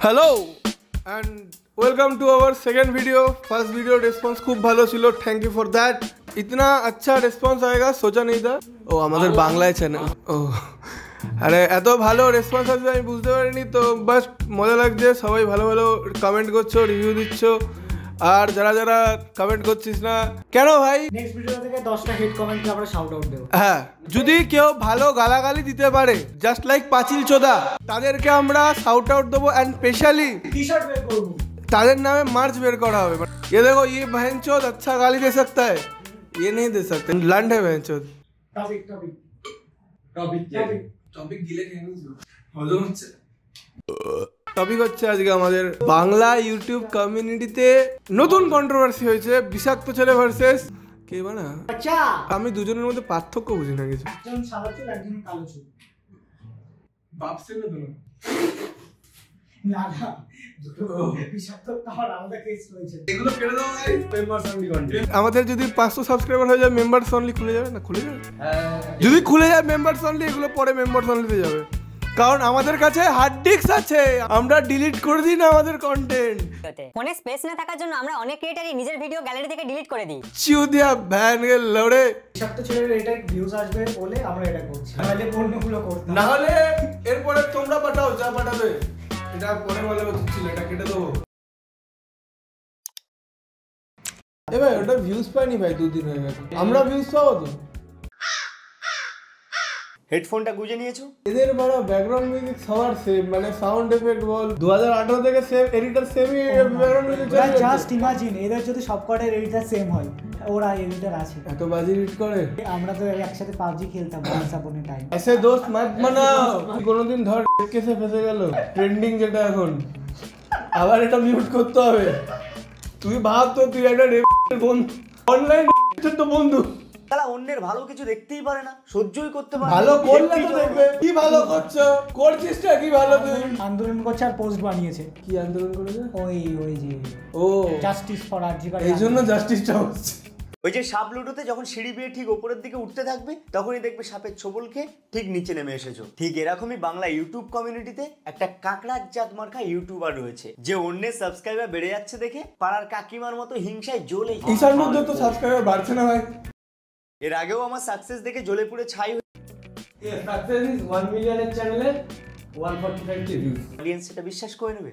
Hello and welcome to our second video. First video response खूब ভালো ছিল, thank you for that. इतना अच्छा रेस्पॉन्स आएगा सोचा नहीं था। ও আমাদের বাংলায় চ্যানেল, ও আরে এত ভালো রেসপন্স আসবে আমি বুঝতে পারিনি। তো বাস মজা লাগছে, সবাই ভালো ভালো কমেন্ট করছো, রিভিউ দিচ্ছ। আর যারা যারা কমেন্ট করছিস না কেন ভাই, নেক্সট ভিডিও থেকে 10টা হিট কমেন্টকে আমরা শাউট আউট দেব। হ্যাঁ, যদি কেউ ভালো গালাগালি দিতে পারে জাস্ট লাইক পাঁচিল চোদা, তাদেরকে আমরা শাউট আউট দেবো অ্যান্ড স্পেশালি টি-শার্ট বের করব, ताদের नामे मार्च बेर करा होवे। ये देखो, ये बहनचोद अच्छा गाली दे सकता है, ये नहीं दे सकते, लंड है बहनचोद। टॉपिक दिले কেন হলো হচ্ছে টপিক হচ্ছে আজকে আমাদের বাংলা ইউটিউব কমিউনিটিতে নতুন কন্ট্রোভার্সি হয়েছে, বিষাক্ত ছেলে ভার্সেস কে বানা। আচ্ছা, আমি দুজনের মধ্যে পার্থক্য বুঝি না কিছু। একজন সাদা চুল, একজন কালো চুল। বাপ ছেলে তো না না, দুটো বিষাক্ত তার আলাদা কেস রয়েছে। এগুলো কেটে দাও ভাই, মেম্বারস অনলি কন্টেন্ট। আমাদের যদি 500 সাবস্ক্রাইবার হয়ে যায় মেম্বারস অনলি খুলে যাবে না, খুলে যাবে। যদি খুলে যায় মেম্বারস অনলি, এগুলো পরে মেম্বারস অনলিতে যাবে, কারণ আমাদের কাছে হার্ড ডিস্ক আছে, আমরা ডিলিট করে দিই না আমাদের কন্টেন্ট। ফোনে স্পেস না থাকার জন্য আমরা অনেক ক্রিয়েটরই নিজের ভিডিও গ্যালারি থেকে ডিলিট করে দিই। চিউদিয়া ভ্যান গে লড়ে বিষাক্ত ছেলের এটা ভিউজ আসবে বলে আমরা এটা করছি, নাহলে পূর্ণগুলো করতাম না। হলে এরপরে তোমরা পাঠাও, যা পাঠাবে। এটা পরে বলে উচিত ছিল, এটা কেটে দেবো। এ ভাই, ওটা ভিউজ পাইনি ভাই, 2 দিন হয়ে গেছে। আমরা ভিউজ পাবো তো। হেডফোনটা গুজে নিয়েছো? এদের বড় ব্যাকগ্রাউন্ড মিউজিক সবার সেম, মানে সাউন্ড এফেক্ট বল 2018 থেকে সেম এডিটর, সেমই ব্যাকগ্রাউন্ড মিউজিক চলে। জাস্ট ইমাজিন এদের যদি সবকটার এডিটর সেম হয়, ওরা এডিটর আছে, এত বাজি এডিট করে। আমরা তো একসাথে পাবজি খেলতাম ওয়ান্স আপন এ টাইম। ऐसे दोस्त मत बनाओ। কোনদিন ধর কেসে ফেসে গেল, ট্রেন্ডিং যেটা এখন, আবার এটা মিউট করতে হবে। তুই ভাব তো, তুই একটা বন্ধু অনলাইন তো বন্ধু, তারা অন্যের ভালো কিছু দেখতেই পারে না, সহ্যই করতে পারে না। ভালো করলে তো দেখবে। কি ভালো করছো, করছিসটা কি ভালো তুই? আন্দোলন করছে আর পোস্ট বানিয়েছে। কি আন্দোলন করেছে? ওই যে ও জাস্টিস ফর আরজিকর, এই জন্য জাস্টিসটা হচ্ছে। ওই যে সাপ লুডোতে যখন সিঁড়ি বেয়ে ঠিক ওপরের দিকে উঠতে থাকবে, তখনই দেখবে সাপের ছোবল খেয়ে ঠিক নিচে নেমে এসেছো। ঠিক এরকমই বাংলা ইউটিউব কমিউনিটিতে একটা কাকড়ার জাত মার্কা ইউটিউবার রয়েছে, যে অন্যের সাবস্ক্রাইবার বেড়ে যাচ্ছে দেখে পাড়ার কাকিমার মতো হিংসায় জ্বলে। ঈশান মধ্যে তো সাবস্ক্রাইবার বাড়ছে না ভাই। এর আগেও আমার সাকসেস দেখে জ্বলে পুড়ে ছাই সাকসেস ইজ 1 মিলিয়নের চ্যানেলে 145 ভিউজ। অডিয়েন্স সেটা বিশ্বাস করে নেবে।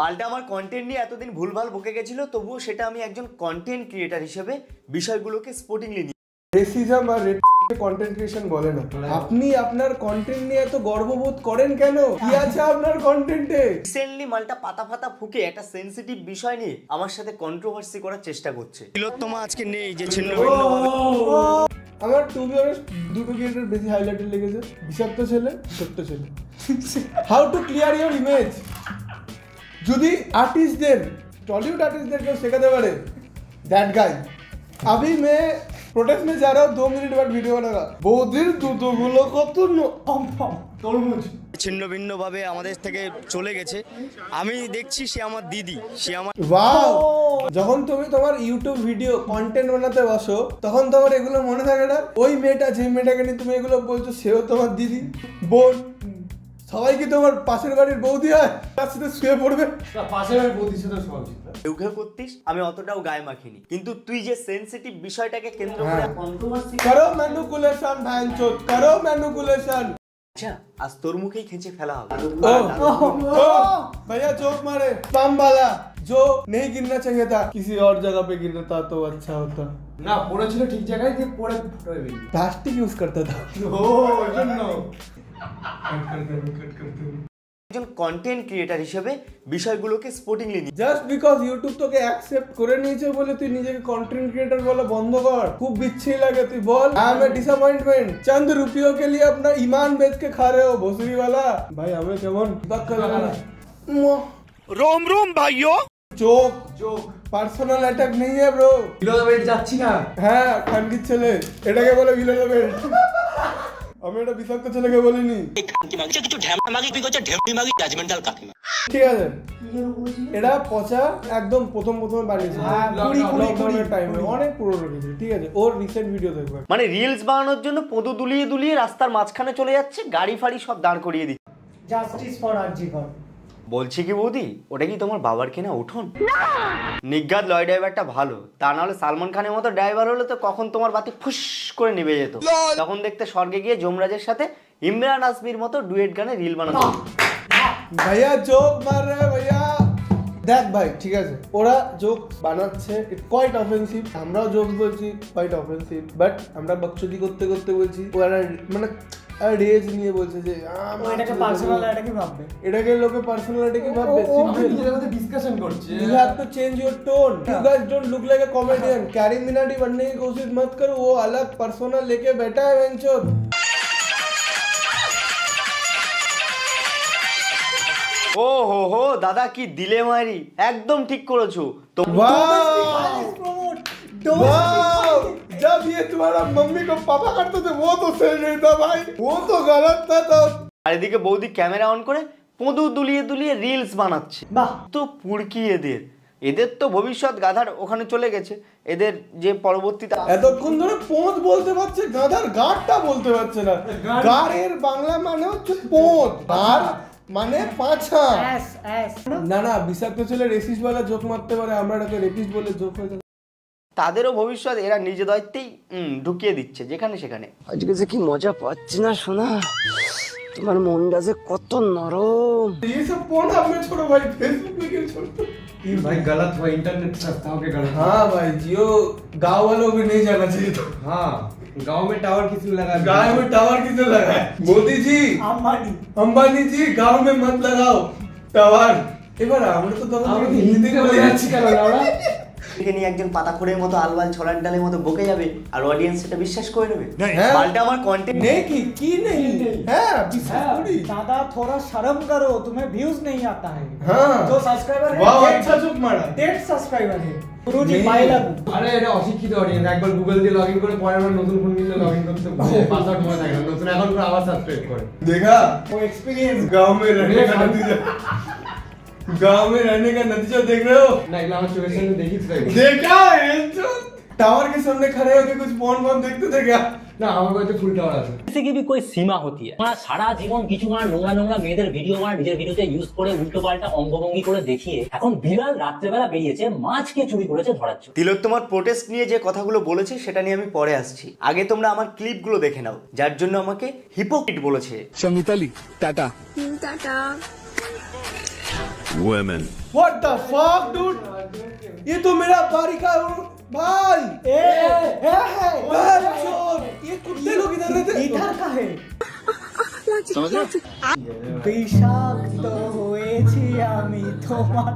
মালটা আমার কন্টেন্ট নিয়ে এতদিন ভুলভাল বকে গেছিল, তবুও সেটা আমি একজন কন্টেন্ট ক্রিয়েটার হিসেবে বিষয়গুলোকে স্পোর্টিংলি নিই। রেসিজম আর কন্টেন্ট ক্রিয়েশন বলে না। আপনি আপনার কন্টেন্ট নিয়ে এত গর্ববোধ করেন কেন? কি আছে আপনার কন্টেন্টে? রিসেন্টলি মালটা পাতা ফাতা ফুকে একটা সেনসিটিভ বিষয় নিয়ে আমার সাথে কন্ট্রোভার্সি করার চেষ্টা করছে। তিলোত্তমা আজকে নেই, যে ছিন্ন আমার টু বি অনেস্ট দুটো ক্রিয়েটর বেশি হাইলাইটেড লেগেছে, বিষাক্ত ছেলে, ছোট্ট ছেলে। How to clear your image. যদি আর্টিস্টদের, टॉलीवुड आर्टिस्टদের কেউ শেখাতে পারে, दैट गाय। अभी मैं प्रोटेस्ट में जा रहा हूँ, 2 मिनट बाद वीडियो बनाऊंगा। বৌদির দুধগুলো কত তরমুজ ছিন্ন ভিন্ন ভাবে আমাদের থেকে চলে গেছে। আমি দেখছি সে আমার দিদি, সে আমার ওয়াও। যখন তুমি তোমার ইউটিউব ভিডিও কন্টেন্ট বানাতে বসো, তখন তোমার এগুলো মনে থাকে না? ওই মেয়েটা, যে মেয়েটাকে নিয়ে তুমি এগুলো বলছো, সেও তোমার দিদি, বোন। সবাই কি তোমার পাশের বাড়ির বৌদি হয়? তার সাথে শুয়ে পড়বে? পাশের বাড়ির বৌদির সাথে শোয়া উচিত না। উঠে করতিস, আমি অতটাও গায়ে মাখিনি, কিন্তু তুই যে সেনসিটিভ বিষয়টাকে কেন্দ্র করে কন্ট্রোভার্সি করো, ম্যানুপুলেশন ভাইনচোদ, করো ম্যানুপুলেশন। আচ্ছা, আজ তোর মুখেই খেঁচে ফেলা হবে। भैया जोक मारे बम वाला, जो नहीं गिरना चाहिए था, किसी और जगह पे गिरता तो अच्छा होता না, পড়েছিল ঠিক জায়গায়, দিয়ে পড়ে ফুটবে। प्लास्टिक यूज करता था। ও জন্য একজন কন্টেন্ট ক্রিয়েটার হিসেবে বিষয়গুলোকে স্পোর্টিংলি নিই। জাস্ট বিকজ ইউটিউব তোকে অ্যাকসেপ্ট করে নিয়েছে বলে তুই নিজেকে কন্টেন্ট ক্রিয়েटर বলা বন্ধ কর। খুব বিচ্ছি লাগে, তুই বল आई एम ए डिसअपॉइंटमेंट, चंद रुपयों के लिए अपना ईमान बेच के खा रहे हो भोसड़ी वाला। भाई हमें কেমন रोम रोम भाइयों। जोक পার্সোনাল অ্যাটাক নেই है ब्रो। বিলো দ্য বেল্ট যাচ্ছি না। হ্যাঁ, খানকির ছেলে, এটাকে বলে বিলো দ্য বেল্ট। আমি এটা বিষাক্ত ছেলেকে বলিনি। কিছু ঢ্যামা মাগি তুই করছিস, ঢেমনি মাগি জাজমেন্টাল কাকিমা। ঠিক আছে, এটা পচা একদম প্রথম বানিয়েছে, লকডাউনের টাইমে, অনেক পুরনো কিছু। ঠিক আছে, ওর রিসেন্ট ভিডিও দেখবে। মানে রিলস বানানোর জন্য পদু দুলিয়ে দুলিয়ে রাস্তার মাঝখানে চলে যাচ্ছে, গাড়ি ফাড়ি সব দাঁড় করিয়ে দিচ্ছে। Justice for RG Kar. বলছি কি বৌদি, ওটা কি তোমার বাবার কেনা উঠোন? নিজ্ঞাত লরি ড্রাইভারটা ভালো, তা নাহলে সালমান খানের মতো ড্রাইভার হলে তো কখন তোমার বাতি ফুস করে নিভে যেত। তখন দেখতে স্বর্গে গিয়ে যমরাজের সাথে ইমরান আসমির মতো ডুয়েট গানে রিল বানাতো। ভাইয়া জোক মার রে ভাইয়া। দেখ ভাই ঠিক আছে, ওরা জোক বানাচ্ছে, ইট কোয়াইট অফেন্সিভ। আমরাও জোক বলছি, কোয়াইট অফেন্সিভ, বাট আমরা বকচুদি করতে করতে বলছি। ওরা মানে রেজ নিয়ে বলছে যে এটাকে পার্সোনাল এটাকে ভাববে, এটাকে লোকে পার্সোনাল এটাকে ভাববে। সিম্পল নিজেদের মধ্যে ডিসকাশন করছে। You have to change your tone. You guys don't look like a comedian. Carry Minati बनने की कोशिश मत करो, वो अलग पर्सोना लेके बैठा है वेंचर। ও হো হো দাদা কি দিলে মারি, একদম ঠিক করেছো তো। वाह! जब ये तुम्हारा मम्मी को पापा करते थे वो तो सही नहीं था भाई, वो तो गलत था तब। আর এদিকে বৌদি ক্যামেরা অন করে পদু দুলিয়ে দুলিয়ে রিলস বানাচ্ছে। বাহ, তো পুরকি এদের তো ভবিষ্যৎ গাধার ওখানে চলে গেছে। এদের যে পরবর্তীতে এতক্ষণ ধরে পোঁত বলতে পারছে, গাধার গাড়টা বলতে পারছে না। গাড়ের বাংলা মানে হচ্ছে পোঁত, আর মানে পাছা। এস এস না না, বিষাক্ত ছেলে রেসিস্ট বলে জোক মারতে পারে, আমরা এটাকে রেপিস্ট বলে জোক হয়ে যায়। তাদেরও ভবিষ্যৎ এরা নিজ দায়িত্বেই ঢুকিয়ে দিচ্ছে যেখানে সেখানে। আজকে যে কি মজা পাচ্ছি না শোনা, তোমার মনটা যে কত নরম। ये सब कौन आपने छोड़ो भाई, फेसबुक पे क्यों छोड़ते? भाई गलत हुआ, इंटरनेट संस्थाओं के गलत। हाँ भाई, जियो गांव वालों को नहीं जाना चाहिए था। हाँ, गांव में टावर किसने लगा? गांव में टावर किसने लगाया? मोदी जी, अंबानी जी, गांव में मत लगाओ टावर। এবার আমরা তো তখন হিন্দি বলে যাচ্ছি কেন লাউড়া? এখানে একজন পাতাখোরের মতো আলবাল ছড়ার ডালের মতো বকে যাবে আর অডিয়েন্স এটা বিশ্বাস করে নেবে। হ্যাঁ। পাল্টা আমার কন্টেন্ট नहीं की नहीं है, বিশ্বাস করি। दादा थोड़ा शर्म करो, तुम्हें व्यूज नहीं आता है। हाँ। जो सब्सक्राइबर है, वाह अच्छा जोक मारा। 1.5 सब्सक्राइबर है। गुरुजी नहीं। बाय लागू। আরে এটা অশিক্ষিত অডিয়েন্স, একবার গুগল দিয়ে লগইন করে পরের বার নতুন ফোন কিনলে লগইন করতে পাসওয়ার্ড মনে থাকে না, নতুন অ্যাকাউন্ট করে আবার সাবস্ক্রাইব করে। देखा वो एक्सपीरियंस गांव में रहने का नतीजा, गांव में रहने का नतीजा देख रहे हो? না এগুলো আমার চোখের সামনে দেখিস তাই। देखा है टावर के सामने खड़े होकर कुछ फोन देखते थे क्या? না আমার বাড়িতে ফুল টাওয়ার আছে। किसी की भी कोई सीमा होती है। আমরা সারা জীবন কিছু নোংরা নোংরা মেয়েদের ভিডিও বানা নিজের ভিডিওতে ইউজ করে উল্টো পাল্টা অঙ্গভঙ্গি করে দেখিয়ে এখন বিড়াল রাত্রেবেলা বেরিয়েছে মাছকে চুরি করেছে ধরার জন্য। তিলোত্তমার প্রোটেস্ট নিয়ে যে কথাগুলো বলেছে সেটা নিয়ে আমি পরে আসছি। আগে তোমরা আমার ক্লিপগুলো দেখে নাও, যার জন্য আমাকে হিপোক্রিট বলেছে। संगीताली Tata Women. What the fuck, dude? ये तो मेरा बारी का भाई। ये कुत्ते लोग इधर रहते हैं। इधर का है বিষাক্ত হয়েছি আমি তোমার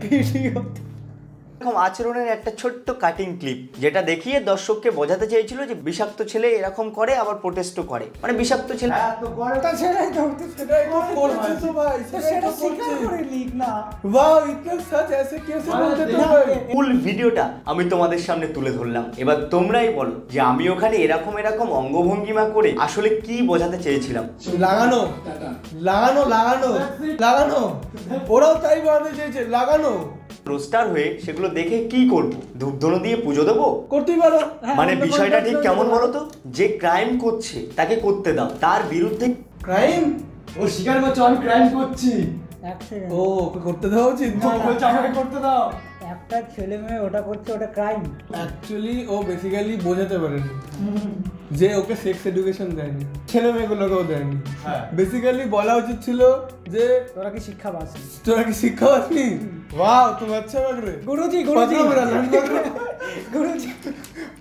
ভিডিও। এরকম আচরণের একটা ছোট্ট কাটিং ক্লিপ যেটা দেখিয়ে দর্শককে বোঝাতে চেয়েছিল যে বিষাক্ত ছেলে এরকম করে আবার প্রোটেস্টও করে, মানে বিষাক্ত ছেলে। তা ছেড়াই দাও তো, সেটাই তো করছে তো ভাই, তো সেটা স্বীকার করে লিখ না। वाह इतना सच ऐसे कैसे बोलते थे भाई? ফুল ভিডিওটা আমি তোমাদের সামনে তুলে ধরলাম, এবার তোমরাই বলো যে আমি ওখানে এরকম এরকম অঙ্গভঙ্গিমা করে আসলে কি বোঝাতে চেয়েছিলাম। লাগানো লাগানো লাগানো লাগানো, ওরাও তাই বলতে চেয়েছে, লাগানো। রোস্টার হয়ে সেগুলো দেখে কি করবো? ধূপধুনো দিয়ে পুজো দেবো? করতেই পারো। মানে বিষয়টা ঠিক কেমন বলো তো, যে ক্রাইম করছে তাকে করতে দাও, তার বিরুদ্ধে ক্রাইম ও স্বীকার করছে আমি ক্রাইম করছি। এক সেকেন্ড, ও ওকে করতে দেওয়া উচিত। বলছে আমাকে করতে দাও। একটা ছেলে মেয়ে ওটা করছে, ওটা ক্রাইম। অ্যাকচুয়ালি ও বেসিক্যালি বোঝাতে পারেনি যে ওকে সেক্স এডুকেশন দেয়নি, ছেলে মেয়েগুলোকেও দেয়নি। বেসিক্যালি বলা উচিত ছিল যে তোরা কি শিক্ষা পাসনি? তোরা কি শিক্ষা পাসনি? वाह तुम अच्छा लग रहे। গুরুজি पकड़ो मेरा लंड पकड़ो, গুরুজি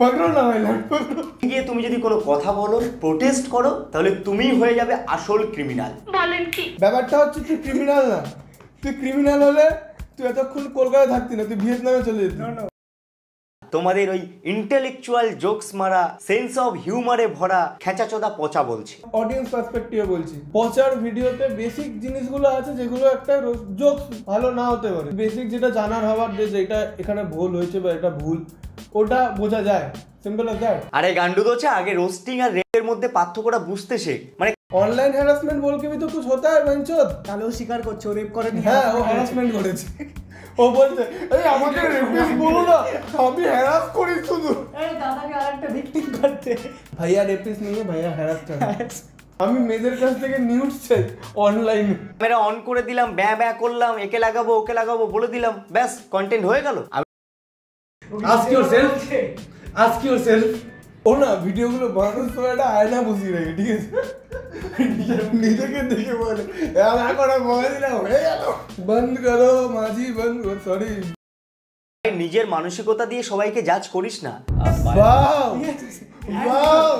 पकड़ो ना भाई लंड पकड़ो। গিয়ে তুমি যদি কোনো কথা বলো, প্রোটেস্ট করো, তাহলে তুমিই হয়ে যাবে আসল ক্রিমিনাল। ব্যাপারটা হচ্ছে তুই ক্রিমিনাল না, তুই ক্রিমিনাল হলে তুই এতক্ষণ কলকাতায় থাকতি না, তুই ভিয়েতনামে চলে যেতি। তোমাদের ওই ইন্টেলেকচুয়াল জোকস মারা, সেন্স অফ হিউমারে ভরা খেঁচাচোদা পচা বলছে। অডিয়েন্স পার্সপেক্টিভে বলছি, পচার ভিডিওতে বেসিক জিনিসগুলো আছে যেগুলো একটা জোকস ভালো না হতে পারে। বেসিক যেটা জানার হওয়ার যে যেটা এখানে ভুল হয়েছে বা এটা ভুল, ওটা বোঝা যায়, সিম্পল অ্যাজ দ্যাট। আরে গান্ডু দোছে আগে রোস্টিং আর রেপের মধ্যে পার্থক্যটা বুঝতে শেখ। মানে ऑनलाइन हैरेसमेंट बोल के भी तो कुछ होता है बंचोद। তাহলে ও স্বীকার করছে ও রেপ করেনি। হ্যাঁ ও হ্যারাসমেন্ট করেছে, ও বলছে এই আমাকে রেপিস্ট বলো না, আমি হ্যারাস করি শুধু। এই দাদাকে আরেকটা ভিকটিম করতে। भैया रेपिस्ट नहीं है, भैया हैरास कर। আমি মেয়েদের কাছ থেকে নিউজ চাই অনলাইনে। ক্যামেরা অন করে দিলাম, ব্যা ব্যা করলাম, একে লাগাবো ওকে লাগাবো বলে দিলাম, ব্যাস কন্টেন্ট হয়ে গেল। Ask yourself, ask yourself. ও না ভিডিওগুলো বানানোর সময় একটা আয়না বসিয়ে রাখে, ঠিক আছে, নিজেকে দেখে বলে এখন বলে দিলাম হয়ে গেল, বন্ধ করো মাঝি বন্ধ করো। সরি, নিজের মানসিকতা দিয়ে সবাইকে জাজ করিস না। ওয়াও ওয়াও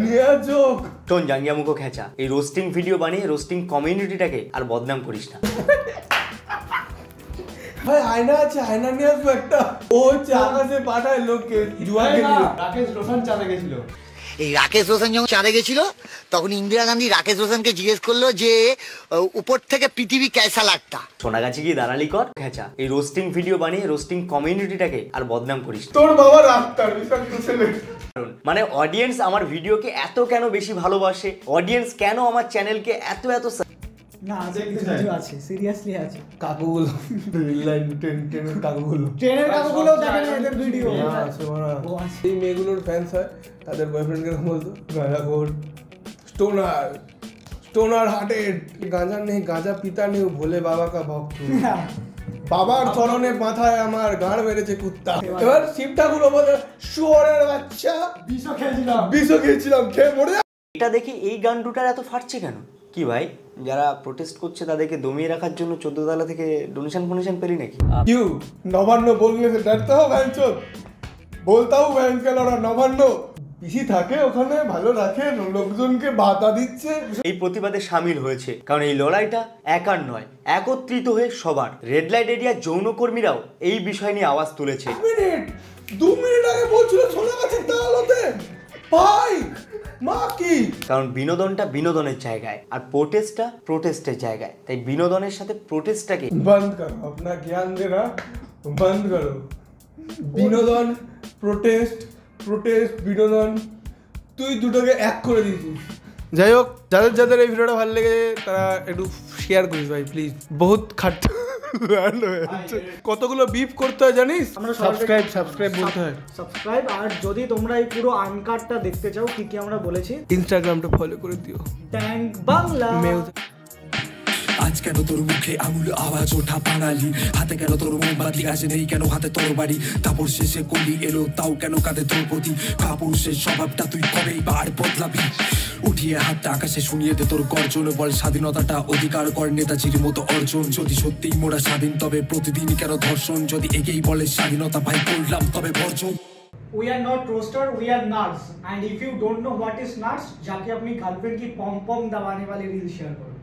নিয়া জোক। শোন জাঙ্গিয়া মুখো খেঁচা, এই রোস্টিং ভিডিও বানিয়ে রোস্টিং কমিউনিটিটাকে আর বদনাম করিস না। ভাই আয়না আছে, আয়না নিয়ে আসবো একটা। ও হচ্ছে আকাশে পাঠায় লোককে জুয়া খেলিয়ে। রাকেশ রোশন চাঁদে গেছিল। এই রাকেশ রোশন যখন চাঁদে গেছিল তখন ইন্দিরা গান্ধী রাকেশ রোশনকে জিজ্ঞেস করলো যে উপর থেকে পৃথিবী কেসা লাগতা। সোনাগাছি কি দাঁড়ালি কর খেঁচা, এই রোস্টিং ভিডিও বানিয়ে রোস্টিং কমিউনিটিটাকে আর বদনাম করিস না। তোর বাবা রাস্তার বিষাক্ত ছেলে। মানে অডিয়েন্স আমার ভিডিওকে এত কেন বেশি ভালোবাসে, অডিয়েন্স কেন আমার চ্যানেলকে এত না আছে, কিছু কিছু আছে, সিরিয়াসলি আছে। কাকুগুলো রিল লাইন ট্রেনের কাকুগুলো, ট্রেনের কাকুগুলো দেখেন এদের ভিডিও আছে ওরা। এই মেয়েগুলোর ফ্যান্স হয়, তাদের বয়ফ্রেন্ডকে বলতো গাঁজাখোর, স্টোনার, স্টোনার হার্টেড, গাঁজা নেই গাঁজা পিতা নেই ভোলে বাবা কা ভক্ত, বাবার চরণে মাথায় আমার গাঁড় মেরেছে কুত্তা। এবার শিব ঠাকুর বলে শুয়োরের বাচ্চা, বিষ খেয়েছিলাম খেয়ে মরে। এটা দেখে এই গান্ডুটার এত ফাটছে কেন? কি ভাই যারা প্রোটেস্ট করছে তাদেরকে দমিয়ে রাখার জন্য 14 তলা থেকে ডোনেশন পেলি নাকি? क्यों नवान्न बोलने से डरते हो भैंचोद? बोलता हूँ भैंस के लड़ा नवान्न পিসি থাকে ওখানে, ভালো রাখে, লোকজনকে বাধা দিচ্ছে। এই প্রতিবাদে সামিল হয়েছে কারণ এই লড়াইটা একার নয়, একত্রিত হয়ে সবার। রেড লাইট এরিয়া যৌনকর্মীরাও এই বিষয় নিয়ে আওয়াজ তুলেছে। মিনিট 2 মিনিট আগে বলছিল সোনাগাছির দালালতে বাইক মা কি, কারণ বিনোদনটা বিনোদনের জায়গায় আর প্রোটেস্টটা প্রোটেস্টের জায়গায়, তাই বিনোদনের সাথে প্রোটেস্টটাকে বন্ধ করো, अपना ज्ञान देना বন্ধ করো। বিনোদন প্রোটেস্ট, প্রোটেস্ট বিনোদন, তুই দুটোকে এক করে দিয়েছিস। যাই হোক, যাদের যাদের এই ভিডিওটা ভালো লেগে তারা একটু শেয়ার করিস ভাই প্লিজ। বহুত খাট কতগুলো বিপ করতে হয় জানিস? সাবস্ক্রাইব বলতে হয়, সাবস্ক্রাইব। আর যদি তোমরা এই পুরো আনকাটটা দেখতে চাও কি কি আমরা বলেছি, ইনস্টাগ্রামটা ফলো করে দিও, ট্যাঙ্ক বাংলা। আজ কেন তোর মুখে আঙুল আওয়াজ ওঠা বাঙালি, হাতে কেন তোর মোমবাতি, কাছে নেই কেন হাতে তোর বাড়ি, কাপড় শেষে কলি এলো তাও কেন কাঁধে তোর প্রতি, কাপড় শেষ স্বভাবটা তুই কবেই বার বদলাবি, উঠিয়ে হাতটা আকাশে শুনিয়ে দে তোর গর্জন, বল স্বাধীনতাটা অধিকার কর নেতাজির মতো অর্জন, যদি সত্যিই মোরা স্বাধীন তবে প্রতিদিনই কেন ধর্ষণ, যদি এগেই বলে স্বাধীনতা ভাই করলাম তবে বর্জন। We are not roaster, we are nuts. And if you don't know what is nuts, जाके अपनी गर्लफ्रेंड की पॉम पॉम दबाने वाली रील शेयर करो।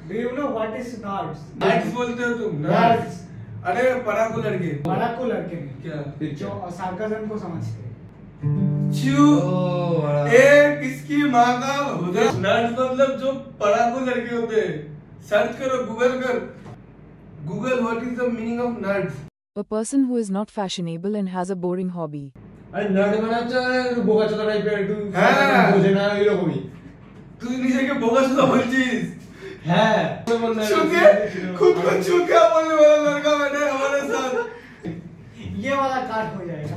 Do you know what is nuts? Nuts बोलते हो तुम? नट्स, अरे पराकू लड़के, पराकू लड़के नहीं, क्या जो सार्काज़म को समझते हैं। चू ए किसकी माँ का हुदर। नट्स मतलब जो पराकू लड़के होते हैं। सर्च करो, गूगल कर, Google what is the meaning of nuts. A person who is not fashionable and has a boring hobby. আরে নাট মানে হচ্ছে বোকাচোদা টাইপের, একটু হ্যাঁ বোঝে না এরকমই। তুই নিজেকে বোকাচোদা বলছিস? হ্যাঁ चूके खुद को चूका बोलने वाला लड़का मैंने हमारे साथ। ये वाला काट हो जाएगा।